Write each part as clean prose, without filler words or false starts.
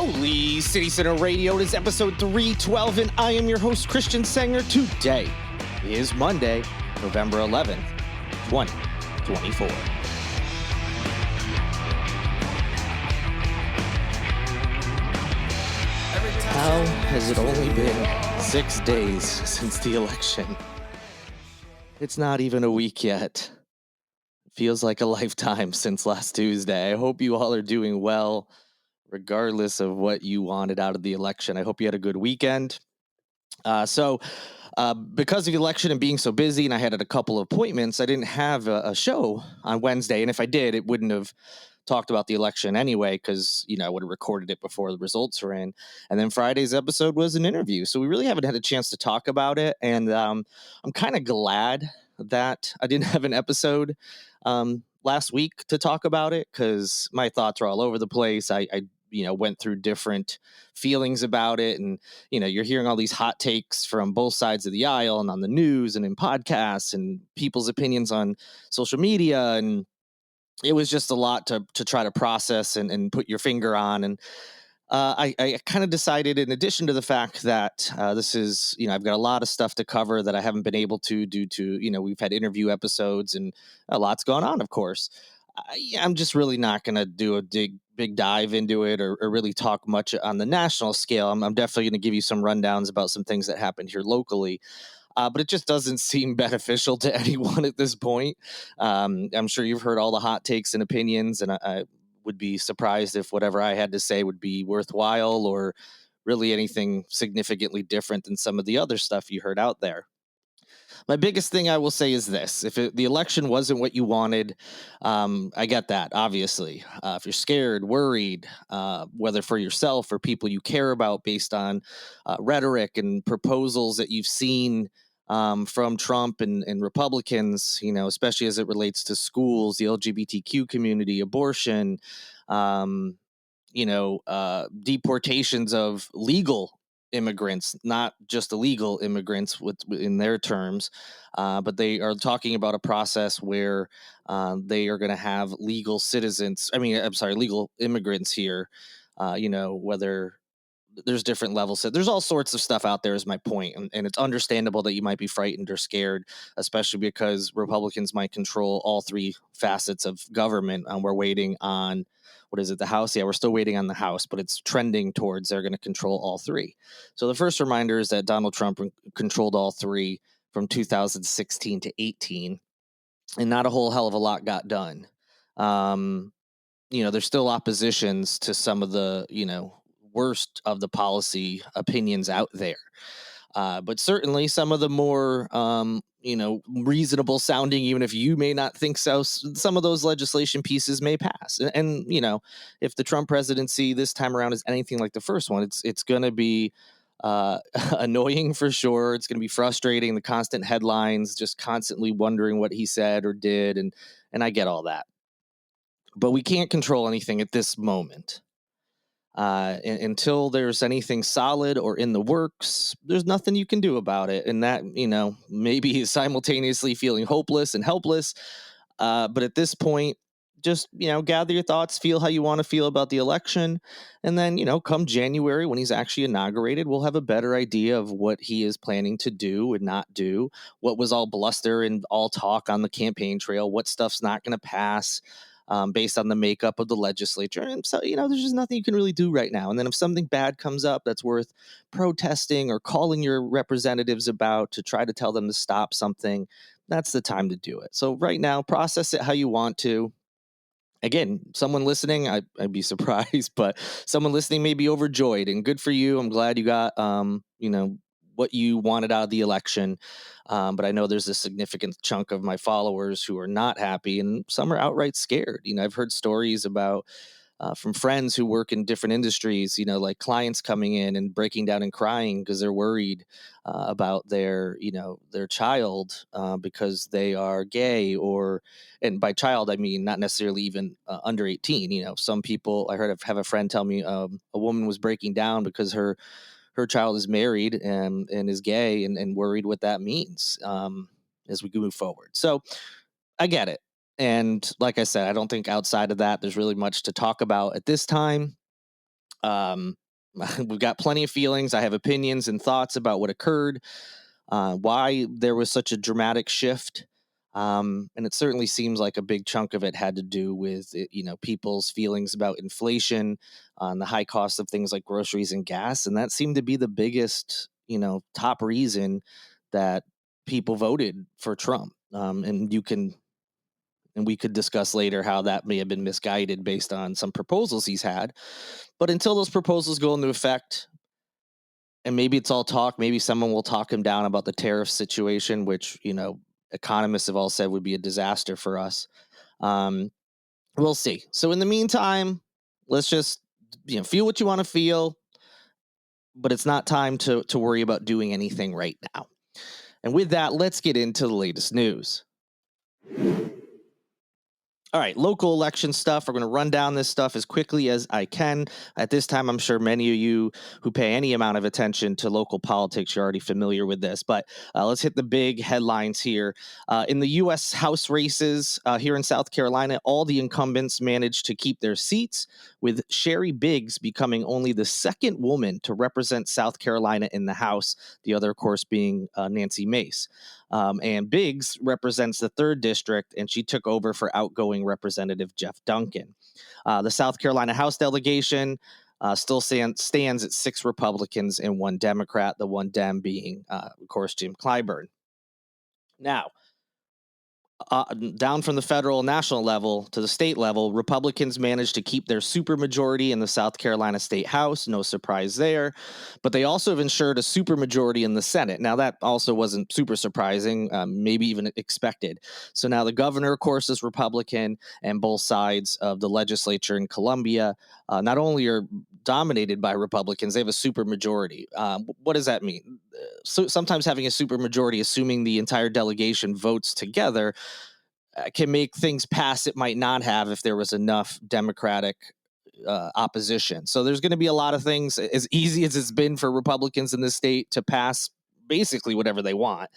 Holy City Center Radio. It is episode 312, and I am your host, Christian Sanger. Today is Monday, November 11th, 2024. How has it only been 6 days since the election? It's not even a week yet. It feels like a lifetime since last Tuesday. I hope you all are doing well, regardless of what you wanted out of the election. I hope you had a good weekend. Because of the election and being so busy, and I had a couple of appointments, I didn't have a show on Wednesday. And if I did, it wouldn't have talked about the election anyway, because, I would have recorded it before the results were in. And then Friday's episode was an interview. So we really haven't had a chance to talk about it. And I'm kind of glad that I didn't have an episode last week to talk about it, because my thoughts are all over the place. I went through different feelings about it. And, you're hearing all these hot takes from both sides of the aisle and on the news and in podcasts and people's opinions on social media. And it was just a lot to try to process and put your finger on. And I kind of decided, in addition to the fact that this is, I've got a lot of stuff to cover that I haven't been able to due to, we've had interview episodes and a lot's going on, of course. I'm just really not going to do a big dive into it or really talk much on the national scale. I'm definitely going to give you some rundowns about some things that happened here locally. But it just doesn't seem beneficial to anyone at this point. I'm sure you've heard all the hot takes and opinions, and I would be surprised if whatever I had to say would be worthwhile or really anything significantly different than some of the other stuff you heard out there. My biggest thing I will say is this. If the election wasn't what you wanted, I get that, obviously. If you're scared, worried, whether for yourself or people you care about based on rhetoric and proposals that you've seen from Trump and Republicans, especially as it relates to schools, the LGBTQ community, abortion, deportations of legal immigrants, not just illegal immigrants in their terms, but they are talking about a process where they are going to have legal immigrants here, whether there's different levels. So there's all sorts of stuff out there is my point. And it's understandable that you might be frightened or scared, especially because Republicans might control all three facets of government. And we're waiting on, the House? Yeah, we're still waiting on the House, but it's trending towards they're going to control all three. So the first reminder is that Donald Trump controlled all three from 2016 to 18, and not a whole hell of a lot got done. There's still oppositions to some of the, worst of the policy opinions out there. But certainly some of the more, reasonable sounding, even if you may not think so, some of those legislation pieces may pass. And if the Trump presidency this time around is anything like the first one, it's going to be annoying for sure. It's going to be frustrating, the constant headlines, just constantly wondering what he said or did. And I get all that. But we can't control anything at this moment. Until there's anything solid or in the works, there's nothing you can do about it. And that, maybe simultaneously feeling hopeless and helpless. But at this point, just, gather your thoughts, feel how you want to feel about the election. And then, come January, when he's actually inaugurated, we'll have a better idea of what he is planning to do and not do, what was all bluster and all talk on the campaign trail, what stuff's not going to pass. Based on the makeup of the legislature. And so, there's just nothing you can really do right now. And then if something bad comes up that's worth protesting or calling your representatives about to try to tell them to stop something, that's the time to do it. So right now, process it how you want to. Again, someone listening, I'd be surprised, but someone listening may be overjoyed, and good for you. I'm glad you got, what you wanted out of the election. But I know there's a significant chunk of my followers who are not happy, and some are outright scared. I've heard stories about from friends who work in different industries, like clients coming in and breaking down and crying because they're worried about their child because they are gay, and by child, I mean not necessarily even under 18. Some people, I have a friend tell me a woman was breaking down because her child is married and is gay and worried what that means as we move forward. So I get it. And like I said, I don't think outside of that, there's really much to talk about at this time. Um, we've got plenty of feelings. I have opinions and thoughts about what occurred, why there was such a dramatic shift. And it certainly seems like a big chunk of it had to do with, people's feelings about inflation, on the high cost of things like groceries and gas. And that seemed to be the biggest, top reason that people voted for Trump. And we could discuss later how that may have been misguided based on some proposals he's had. But until those proposals go into effect, and maybe it's all talk, maybe someone will talk him down about the tariff situation, which, economists have all said would be a disaster for us. Um, we'll see. So in the meantime, let's just, feel what you want to feel, but it's not time to worry about doing anything right now. And with that, let's get into the latest news. All right, local election stuff. We're going to run down this stuff as quickly as I can. At this time, I'm sure many of you who pay any amount of attention to local politics, you're already familiar with this. But let's hit the big headlines here. In the U.S. House races here in South Carolina, all the incumbents managed to keep their seats, with Sherry Biggs becoming only the second woman to represent South Carolina in the House, the other, of course, being Nancy Mace. And Biggs represents the 3rd District, and she took over for outgoing Representative Jeff Duncan. The South Carolina House delegation still stands at 6 Republicans and 1 Democrat, the 1 Dem being, of course, Jim Clyburn. Now, down from the federal and national level to the state level, Republicans managed to keep their supermajority in the South Carolina State House. No surprise there. But they also have ensured a supermajority in the Senate. Now, that also wasn't super surprising, maybe even expected. So now the governor, of course, is Republican, and both sides of the legislature in Columbia not only are dominated by Republicans, they have a supermajority. What does that mean? So sometimes having a supermajority, assuming the entire delegation votes together, can make things pass it might not have if there was enough Democratic opposition. So there's going to be a lot of things, as easy as it's been for Republicans in the state to pass basically whatever they want.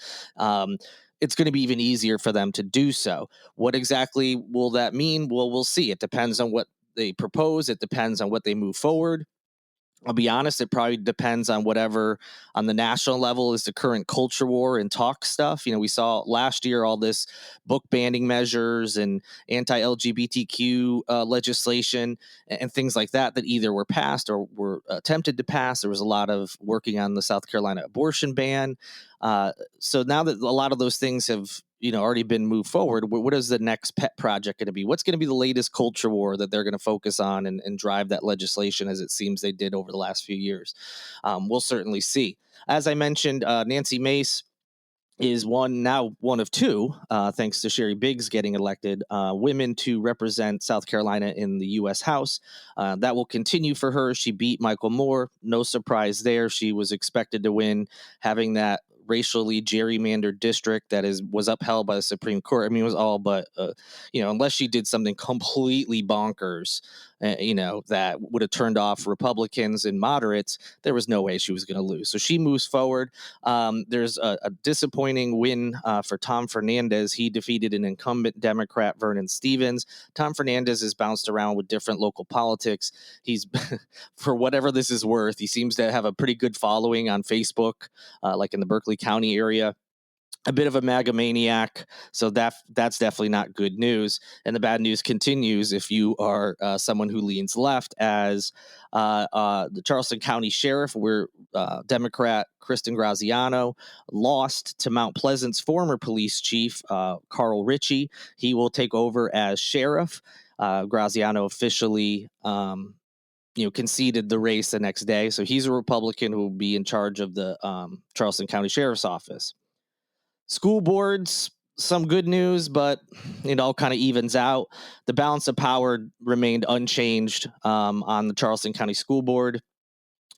It's going to be even easier for them to do so. What exactly will that mean? Well, we'll see. It depends on what they propose. It depends on what they move forward. I'll be honest, it probably depends on whatever on the national level is the current culture war and talk stuff. We saw last year all this book banning measures and anti-LGBTQ legislation and things like that either were passed or were attempted to pass. There was a lot of working on the South Carolina abortion ban. So now that a lot of those things have already been moved forward, what is the next pet project going to be? What's going to be the latest culture war that they're going to focus on and drive that legislation, as it seems they did over the last few years? We'll certainly see. As I mentioned, Nancy Mace is one of 2, thanks to Sherry Biggs getting elected, women to represent South Carolina in the U.S. House. That will continue for her. She beat Michael Moore. No surprise there. She was expected to win, having that racially gerrymandered district that was upheld by the Supreme Court. I mean, it was all but, unless she did something completely bonkers, that would have turned off Republicans and moderates, there was no way she was going to lose. So she moves forward. There's a disappointing win for Tom Fernandez. He defeated an incumbent Democrat, Vernon Stevens. Tom Fernandez has bounced around with different local politics. He's, for whatever this is worth, he seems to have a pretty good following on Facebook, like in the Berkeley County area. A bit of a MAGA maniac, so that's definitely not good news. And the bad news continues if you are someone who leans left, as the Charleston County Sheriff, where Democrat Kristen Graziano lost to Mount Pleasant's former police chief, Carl Ritchie. He will take over as sheriff. Graziano officially conceded the race the next day, so he's a Republican who will be in charge of the Charleston County Sheriff's Office. School boards, some good news, but it all kind of evens out. The balance of power remained unchanged on the Charleston County School Board,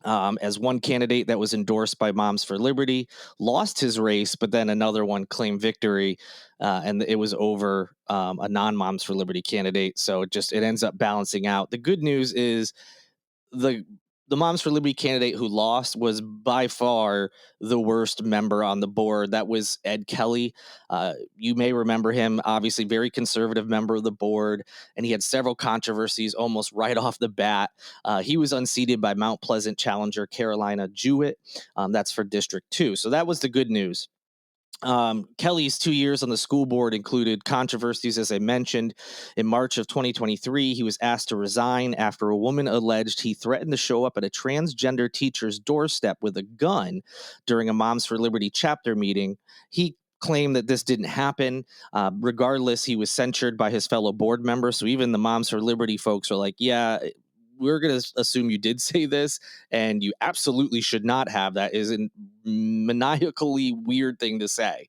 as one candidate that was endorsed by Moms for Liberty lost his race, but then another one claimed victory, and it was over a non-Moms for Liberty candidate. So it ends up balancing out. The good news is the the Moms for Liberty candidate who lost was by far the worst member on the board. That was Ed Kelly. You may remember him, obviously, very conservative member of the board, and he had several controversies almost right off the bat. He was unseated by Mount Pleasant challenger Carolina Jewett. That's for District 2. So that was the good news. Kelly's 2 years on the school board included controversies, as I mentioned. In March of 2023, he was asked to resign after a woman alleged he threatened to show up at a transgender teacher's doorstep with a gun during a Moms for Liberty chapter meeting. He claimed that this didn't happen. Regardless, he was censured by his fellow board members. So even the Moms for Liberty folks are like, yeah, we're going to assume you did say this, and you absolutely should not have. That is a maniacally weird thing to say.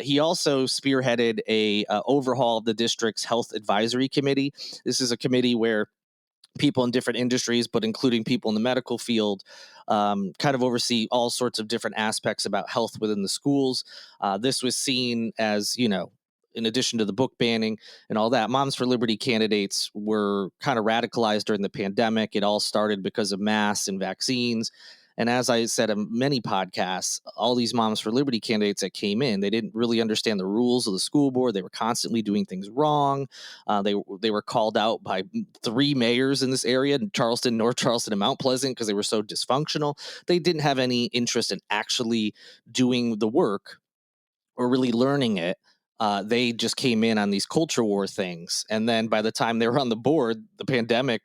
He also spearheaded a overhaul of the district's health advisory committee. This is a committee where people in different industries, but including people in the medical field, kind of oversee all sorts of different aspects about health within the schools. This was seen as, in addition to the book banning and all that, Moms for Liberty candidates were kind of radicalized during the pandemic. It all started because of masks and vaccines. And as I said in many podcasts, all these Moms for Liberty candidates that came in, they didn't really understand the rules of the school board. They were constantly doing things wrong. They were called out by 3 mayors in this area, in Charleston, North Charleston, and Mount Pleasant, because they were so dysfunctional. They didn't have any interest in actually doing the work or really learning it. They just came in on these culture war things. And then by the time they were on the board, the pandemic,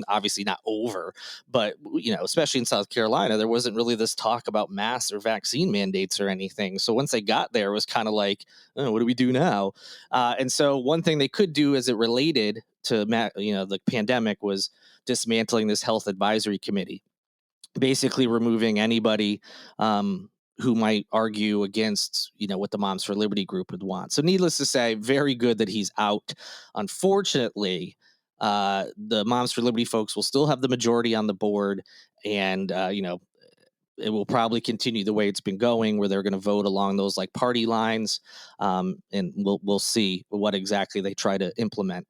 obviously not over, but, especially in South Carolina, there wasn't really this talk about masks or vaccine mandates or anything. So once they got there, it was kind of like, oh, what do we do now? And so one thing they could do as it related to, the pandemic was dismantling this health advisory committee, basically removing anybody who might argue against, what the Moms for Liberty group would want. So needless to say, very good that he's out. Unfortunately, the Moms for Liberty folks will still have the majority on the board, and, it will probably continue the way it's been going, where they're going to vote along those like party lines, and we'll see what exactly they try to implement.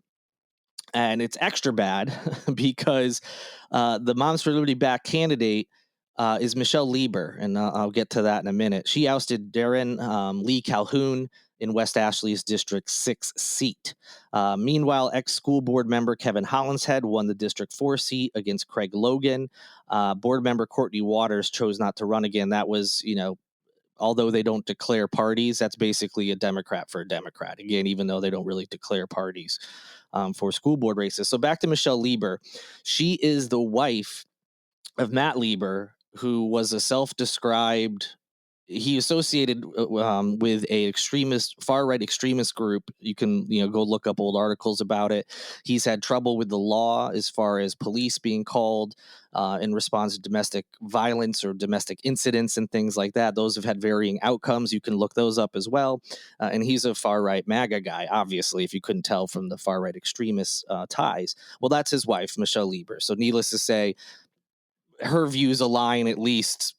And it's extra bad because the Moms for Liberty back candidate is Michelle Lieber, and I'll get to that in a minute. She ousted Darren Lee Calhoun in West Ashley's District 6 seat. Meanwhile, ex-school board member Kevin Hollinshead won the District 4 seat against Craig Logan. Board member Courtney Waters chose not to run again. That was, although they don't declare parties, that's basically a Democrat for a Democrat. Again, even though they don't really declare parties for school board races. So back to Michelle Lieber. She is the wife of Matt Lieber, who was a self-described, he associated with a extremist, far-right extremist group. You can, go look up old articles about it. He's had trouble with the law as far as police being called in response to domestic violence or domestic incidents and things like that. Those have had varying outcomes. You can look those up as well. And he's a far-right MAGA guy, obviously, if you couldn't tell from the far-right extremist ties. Well, that's his wife, Michelle Lieber. So needless to say, her views align at least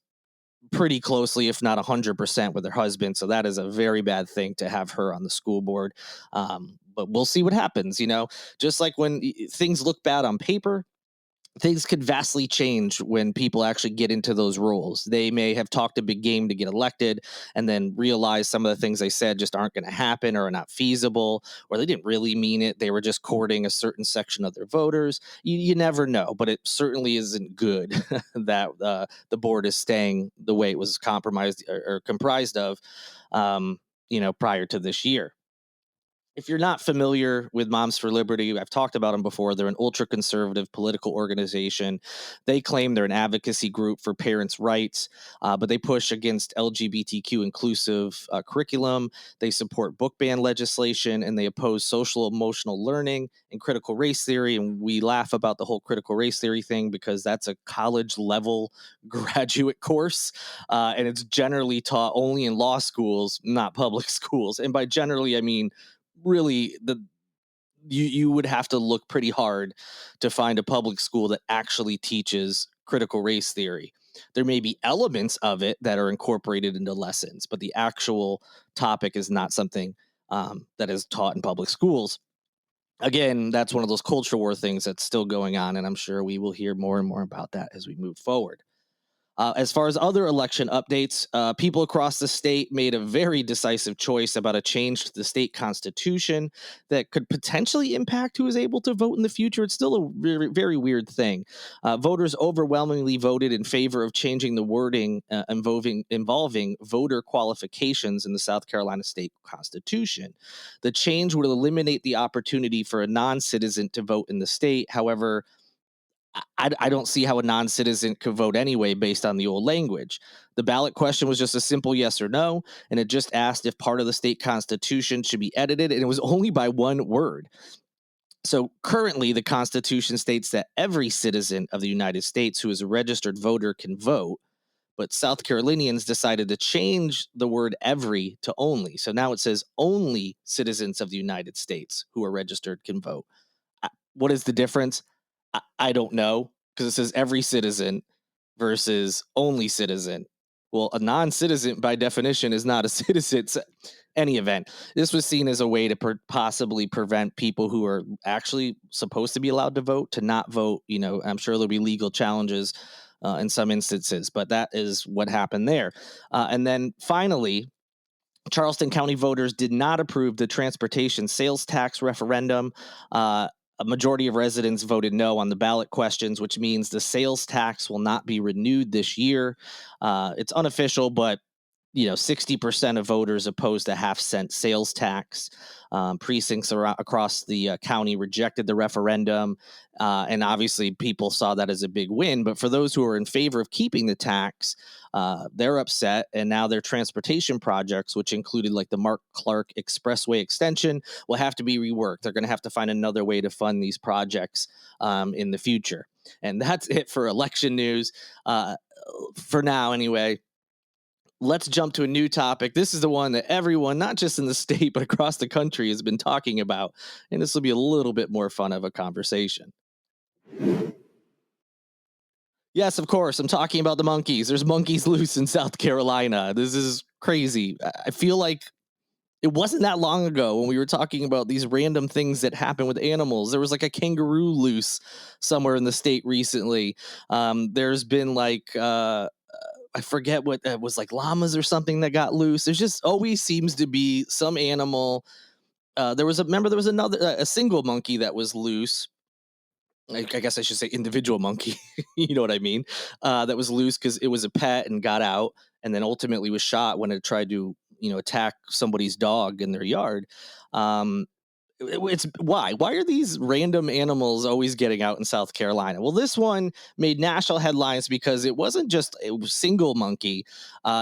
pretty closely, if not 100%, with her husband. So that is a very bad thing to have her on the school board. But we'll see what happens. Just like when things look bad on paper, things could vastly change when people actually get into those roles. They may have talked a big game to get elected and then realize some of the things they said just aren't going to happen or are not feasible, or they didn't really mean it. They were just courting a certain section of their voters. You never know, but it certainly isn't good that the board is staying the way it was compromised or comprised of, prior to this year. If you're not familiar with Moms for Liberty, I've talked about them before. They're an ultra-conservative political organization. They claim they're an advocacy group for parents' rights, but they push against LGBTQ inclusive curriculum. They support book ban legislation, and they oppose social emotional learning and critical race theory. And we laugh about the whole critical race theory thing because that's a college-level graduate course, and it's generally taught only in law schools, not public schools. And by generally, I mean really you would have to look pretty hard to find a public school that actually teaches critical race theory. There may be elements of it that are incorporated into lessons, but the actual topic is not something that is taught in public schools. Again, that's one of those culture war things that's still going on, and I'm sure we will hear more and more about that as we move forward. As far as other election updates, people across the state made a very decisive choice about a change to the state constitution that could potentially impact who is able to vote in the future. It's still a very, very weird thing. Voters overwhelmingly voted in favor of changing the wording involving voter qualifications in the South Carolina state constitution. The change would eliminate the opportunity for a non-citizen to vote in the state. However, I don't see how a non-citizen could vote anyway based on the old language. The ballot question was just a simple yes or no, and it just asked if part of the state constitution should be edited, and it was only by one word. So currently, the Constitution states that every citizen of the United States who is a registered voter can vote, but South Carolinians decided to change the word every to only. So now it says only citizens of the United States who are registered can vote. What is the difference? I don't know, because it says every citizen versus only citizen. Well, a non-citizen by definition is not a citizen. So, any event, this was seen as a way to possibly prevent people who are actually supposed to be allowed to vote to not vote. I'm sure there'll be legal challenges in some instances, but that is what happened there. And then finally, Charleston County voters did not approve the transportation sales tax referendum. A majority of residents voted no on the ballot questions, which means the sales tax will not be renewed this year. It's unofficial, but 60% of voters opposed a half-cent sales tax. Precincts across the county rejected the referendum, and obviously people saw that as a big win. But for those who are in favor of keeping the tax, they're upset, and now their transportation projects, which included like the Mark Clark Expressway extension, will have to be reworked. They're going to have to find another way to fund these projects in the future. And that's it for election news for now, anyway. Let's jump to a new topic. This is the one that everyone, not just in the state, but across the country, has been talking about. And this will be a little bit more fun of a conversation. Yes, of course. I'm talking about the monkeys. There's monkeys loose in South Carolina. This is crazy. I feel like it wasn't that long ago when we were talking about these random things that happen with animals. There was like a kangaroo loose somewhere in the state recently. There's been like I forget what it was, like llamas or something that got loose. There's just always seems to be some animal. There was another a single monkey that was loose. I guess I should say individual monkey. You know what I mean? That was loose because it was a pet and got out, and then ultimately was shot when it tried to attack somebody's dog in their yard. It's why are these random animals always getting out in South Carolina? Well, this one made national headlines because it wasn't just a single monkey.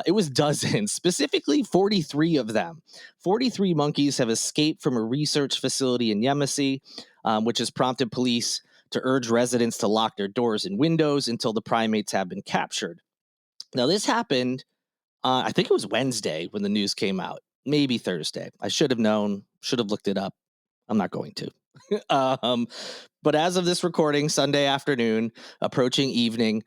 It was dozens, specifically 43 of them. 43 monkeys have escaped from a research facility in Yemassee, which has prompted police to urge residents to lock their doors and windows until the primates have been captured. Now, this happened, I think it was Wednesday when the news came out, maybe Thursday. I should have known, should have looked it up. I'm not going to. But as of this recording, Sunday afternoon, approaching evening,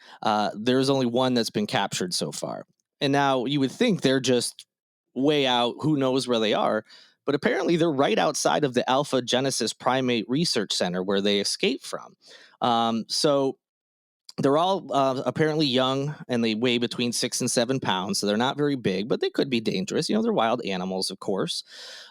there's only one that's been captured so far. And now you would think they're just way out, who knows where they are. But apparently they're right outside of the Alpha Genesis Primate Research Center where they escaped from. So they're all apparently young, and they weigh between 6 and 7 pounds. So they're not very big, but they could be dangerous. They're wild animals, of course.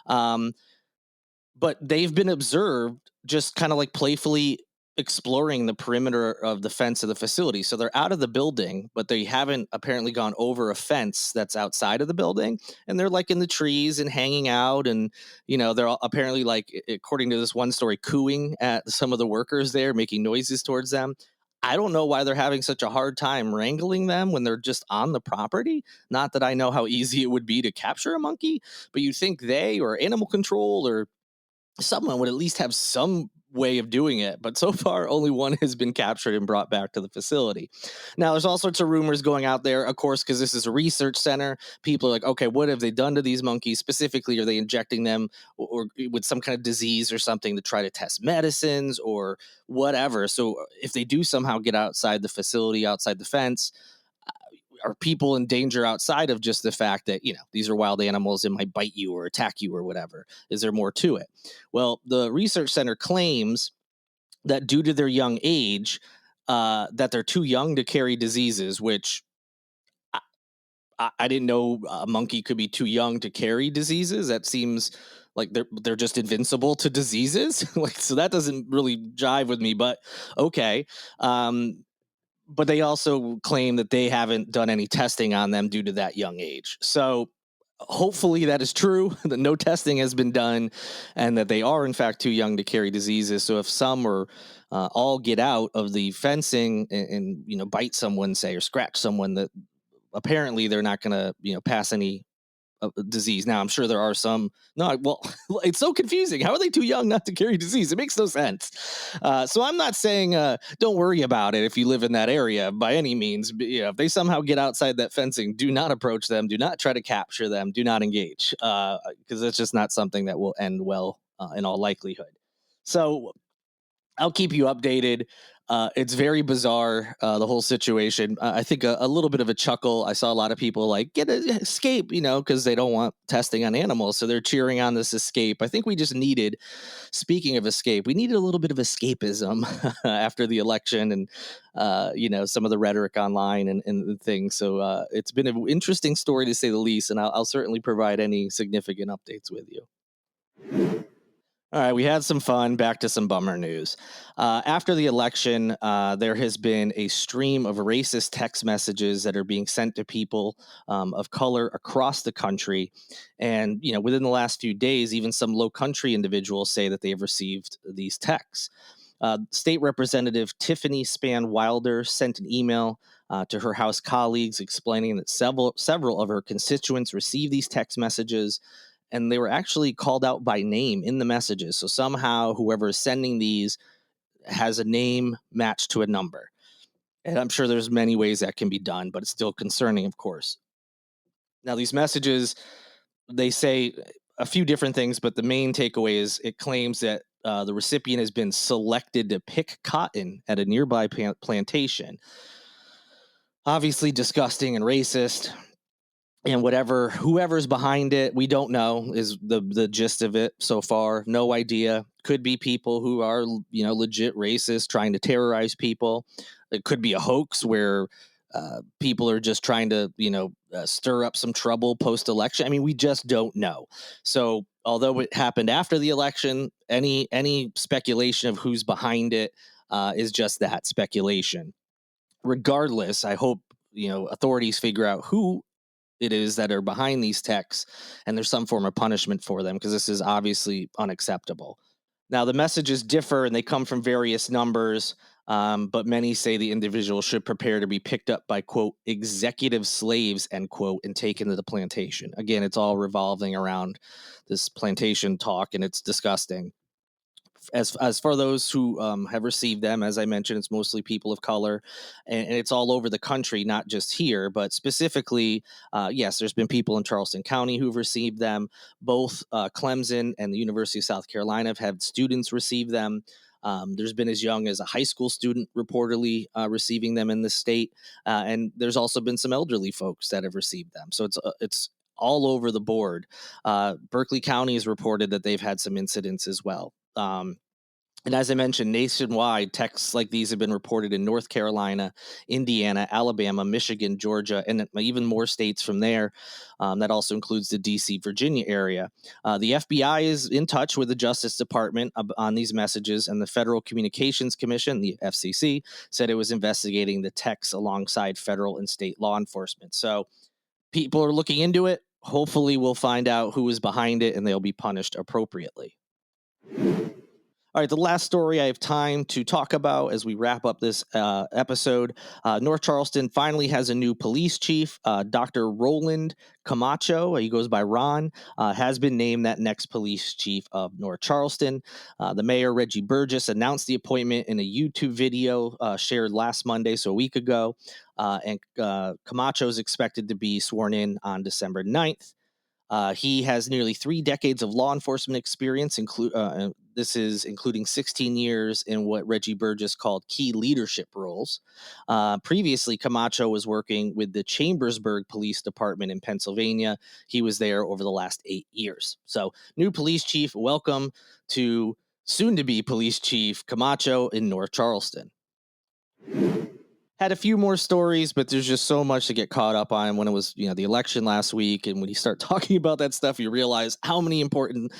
But they've been observed just kind of like playfully exploring the perimeter of the fence of the facility. So they're out of the building, but they haven't apparently gone over a fence that's outside of the building. And they're like in the trees and hanging out. And, they're all apparently, like, according to this one story, cooing at some of the workers there, making noises towards them. I don't know why they're having such a hard time wrangling them when they're just on the property. Not that I know how easy it would be to capture a monkey, but you think they or animal control or someone would at least have some way of doing it. But so far, only one has been captured and brought back to the facility. Now, there's all sorts of rumors going out there, of course, because this is a research center. People are like, okay, what have they done to these monkeys? Specifically, are they injecting them or with some kind of disease or something to try to test medicines or whatever? So if they do somehow get outside the facility, outside the fence, are people in danger outside of just the fact that, these are wild animals and might bite you or attack you or whatever? Is there more to it? Well, the research center claims that due to their young age, that they're too young to carry diseases, which I didn't know a monkey could be too young to carry diseases. That seems like they're just invincible to diseases. Like, so that doesn't really jive with me, but okay. But they also claim that they haven't done any testing on them due to that young age. So hopefully that is true, that no testing has been done and that they are in fact too young to carry diseases. So if some or all get out of the fencing and bite someone, say, or scratch someone, that apparently they're not going to pass any disease. Now I'm sure there are some. No, well, it's so confusing. How are they too young not to carry disease? It makes no sense. So I'm not saying don't worry about it if you live in that area by any means. But, if they somehow get outside that fencing, do not approach them. Do not try to capture them. Do not engage, because that's just not something that will end well in all likelihood. So I'll keep you updated. It's very bizarre, the whole situation. I think a little bit of a chuckle. I saw a lot of people like, get an escape, because they don't want testing on animals. So they're cheering on this escape. I think we just needed, speaking of escape, we needed a little bit of escapism after the election and, some of the rhetoric online and things. So it's been an interesting story to say the least. And I'll certainly provide any significant updates with you. All right, we had some fun. Back to some bummer news. After the election, there has been a stream of racist text messages that are being sent to people of color across the country. And, within the last few days, even some Lowcountry individuals say that they have received these texts. State Representative Tiffany Span Wilder sent an email to her House colleagues explaining that several of her constituents received these text messages, and they were actually called out by name in the messages. So somehow whoever is sending these has a name matched to a number. And I'm sure there's many ways that can be done, but it's still concerning, of course. Now, these messages, they say a few different things, but the main takeaway is it claims that the recipient has been selected to pick cotton at a nearby plantation. Obviously disgusting and racist. And whoever's behind it, we don't know, is the gist of it so far. No idea. Could be people who are, legit racist trying to terrorize people. It could be a hoax where people are just trying to, stir up some trouble post-election. I mean, we just don't know. So although it happened after the election, any speculation of who's behind it is just that, speculation. Regardless, I hope, authorities figure out who it is that are behind these texts, and there's some form of punishment for them, because this is obviously unacceptable. Now, the messages differ and they come from various numbers, but many say the individual should prepare to be picked up by, quote, executive slaves, end quote, and taken to the plantation. Again, it's all revolving around this plantation talk, and it's disgusting. As for those who have received them, as I mentioned, it's mostly people of color, and it's all over the country, not just here, but specifically, yes, there's been people in Charleston County who've received them. Both Clemson and the University of South Carolina have had students receive them. There's been as young as a high school student reportedly receiving them in the state, and there's also been some elderly folks that have received them. So it's all over the board. Berkeley County has reported that they've had some incidents as well. And as I mentioned, nationwide, texts like these have been reported in North Carolina, Indiana, Alabama, Michigan, Georgia, and even more states from there. That also includes the D.C., Virginia area. The FBI is in touch with the Justice Department on these messages, and the Federal Communications Commission, the FCC, said it was investigating the texts alongside federal and state law enforcement. So people are looking into it. Hopefully, we'll find out who is behind it, and they'll be punished appropriately. All right, the last story I have time to talk about as we wrap up this episode. North Charleston finally has a new police chief. Dr. Roland Camacho, he goes by Ron, has been named that next police chief of North Charleston. The mayor, Reggie Burgess, announced the appointment in a YouTube video shared last Monday, so a week ago. And Camacho is expected to be sworn in on December 9th. He has nearly 3 decades of law enforcement experience, this is including 16 years in what Reggie Burgess called key leadership roles. Previously, Camacho was working with the Chambersburg Police Department in Pennsylvania. He was there over the last 8 years. So, new police chief, welcome to soon-to-be police chief Camacho in North Charleston. Had a few more stories, but there's just so much to get caught up on when it was, the election last week. And when you start talking about that stuff, you realize how many important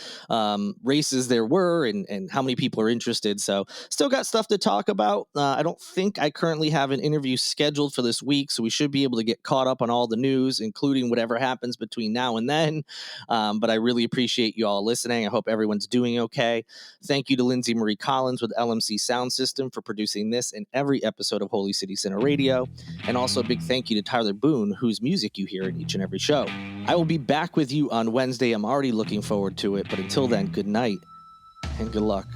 races there were and how many people are interested. So still got stuff to talk about. I don't think I currently have an interview scheduled for this week, so we should be able to get caught up on all the news, including whatever happens between now and then. But I really appreciate you all listening. I hope everyone's doing okay. Thank you to Lindsay Marie Collins with LMC Soundsystem for producing this and every episode of Holy City Center Radio. And also a big thank you to Tyler Boone, whose music you hear in each and every show. I will be back with you on Wednesday. I'm already looking forward to it. But until then, good night and good luck.